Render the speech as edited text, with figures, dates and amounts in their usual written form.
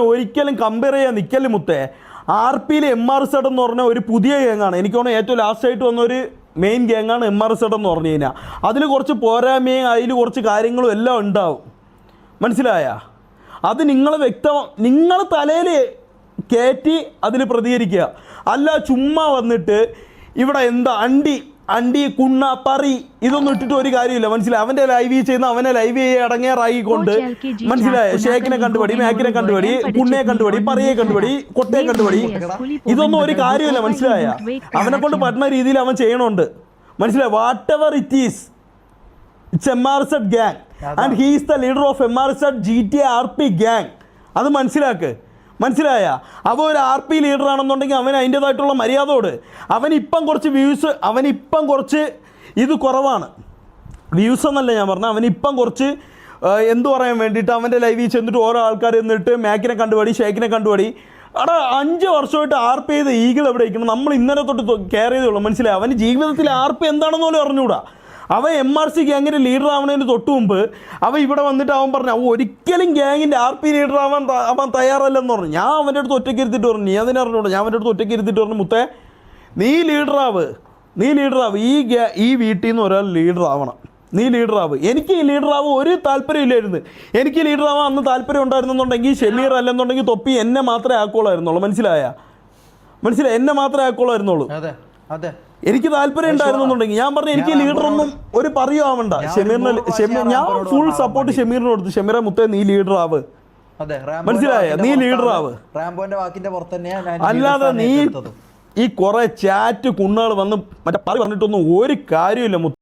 ഒരിക്കലും കമ്പയർ ചെയ്യാൻ നിൽക്കല് മുത്തേ. RP-യിൽ MRZ എന്ന് പറഞ്ഞ ഒരു പുതിയ ഗ്യാങ്ങാണ്. എനിക്ക് തോന്നുന്നു ഏറ്റവും ലാസ്റ്റായിട്ട് വന്നൊരു മെയിൻ ഗ്യാങ്ങാണ് MRZ എന്ന് പറഞ്ഞു കഴിഞ്ഞാൽ. അതിൽ കുറച്ച് പോരായ്മയും അതിൽ കുറച്ച് കാര്യങ്ങളും എല്ലാം ഉണ്ടാവും. മനസ്സിലായ? അത് നിങ്ങൾ തലയിൽ കയറ്റി അതിൽ പ്രതികരിക്കുക. അല്ല ചുമ്മാ വന്നിട്ട് ഇവിടെ എന്താ അണ്ടി കുണ്ണ പറി ഇതൊന്നും ഇട്ടിട്ട് ഒരു കാര്യമില്ല. മനസ്സിലായി? അവൻ്റെ ലൈവ് ചെയ്യുന്ന അവനെ ലൈവ് അടങ്ങേറായിക്കൊണ്ട് മനസ്സിലായ? ഷേക്കിനെ കണ്ടുപടി, മാക്കിനെ കണ്ടുപടി, കുണ്ണയെ കണ്ടുപടി, പറയെ കണ്ടുപടി, കൊട്ടയെ കണ്ടുപടി, ഇതൊന്നും ഒരു കാര്യമില്ല. മനസ്സിലായ? അവനെ കൊണ്ട് പറ്റുന്ന രീതിയിൽ അവൻ ചെയ്യണുണ്ട്. മനസ്സിലായി? What ever it is, it's MRZ gang and he is the leader of MRZ GTA RP gang. അത് മനസ്സിലായ? അവൻ ഒരു RP ലീഡറാണെന്നുണ്ടെങ്കിൽ അവൻ അതിൻ്റേതായിട്ടുള്ള മര്യാദയോട് അവനിപ്പം കുറച്ച് വ്യൂസ്, അവനിപ്പം കുറച്ച് ഇത് കുറവാണ്. വ്യൂസ് എന്നല്ല ഞാൻ പറഞ്ഞത്, അവനിപ്പം കുറച്ച് എന്തു പറയാൻ വേണ്ടിയിട്ട് അവൻ്റെ ലൈവിൽ ചെന്നിട്ട് ഓരോ ആൾക്കാർ എന്നിട്ട് മാക്കിനെ കണ്ടുപടി, ഷേക്കിനെ കണ്ടുപടി. അവിടെ 5 വർഷമായിട്ട് RP ചെയ്ത ഈഗിൾ എവിടെ ഇരിക്കണം? നമ്മൾ ഇന്നലെ തൊട്ട് കെയർ ചെയ്തേ ഉള്ളൂ. മനസ്സിലായി? അവന് ജീവിതത്തിൽ RP എന്താണെന്ന് പോലും അറിഞ്ഞുകൂടാ. അവൻ MRC ഗ്യാങ്ങിൻ്റെ ലീഡർ ആവുന്നതിന് തൊട്ട് മുമ്പ് അവൻ ഇവിടെ വന്നിട്ട് അവൻ പറഞ്ഞു അവൻ ഒരിക്കലും ഗ്യാങ്ങിൻ്റെ RP ലീഡർ അവൻ തയ്യാറല്ലെന്ന് പറഞ്ഞു. ഞാൻ അവൻ്റെ അടുത്ത് ഒറ്റയ്ക്ക് ഇരുത്തിട്ട് പറഞ്ഞു, നീ അതിനെ അറിഞ്ഞൂടാ. ഞാൻ അവൻ്റെ അടുത്ത് ഒറ്റയ്ക്ക് ഇരുത്തിട്ട് പറഞ്ഞു, മുത്തേ നീ ലീഡറാവ്, ഈ വീട്ടിൽ നിന്ന് ഒരാൾ ലീഡറാവണം, നീ ലീഡറാവ്. എനിക്ക് ഈ ലീഡറാവ് ഒരു താല്പര്യമില്ലായിരുന്നു. എനിക്ക് ലീഡറാവാൻ അന്ന് താല്പര്യം ഉണ്ടായിരുന്നെന്നുണ്ടെങ്കിൽ ഷമീർ അല്ലെന്നുണ്ടെങ്കിൽ തൊപ്പി എന്നെ മാത്രമേ ആക്കോളായിരുന്നുള്ളൂ. മനസ്സിലായ? എന്നെ മാത്രമേ ആക്കോളായിരുന്നുള്ളൂ. എനിക്ക് താല്പര്യം ഉണ്ടായിരുന്നുണ്ടെങ്കിൽ ഞാൻ പറഞ്ഞു എനിക്ക് ലീഡറൊന്നും ഒരു പറയോ ആവണ്ട. ഞാൻ ഫുൾ സപ്പോർട്ട് ഷമീറിന് കൊടുത്തു. ഷമീറെ മുത്തേ നീ ലീഡറാവ്, മനസ്സിലായ? നീ ലീഡറാവ്. അല്ലാതെ നീ ഈ കുറെ ചാറ്റ് കുണ്ണുകൾ വന്ന് മറ്റേ പറഞ്ഞിട്ടൊന്നും ഒരു കാര്യമില്ല.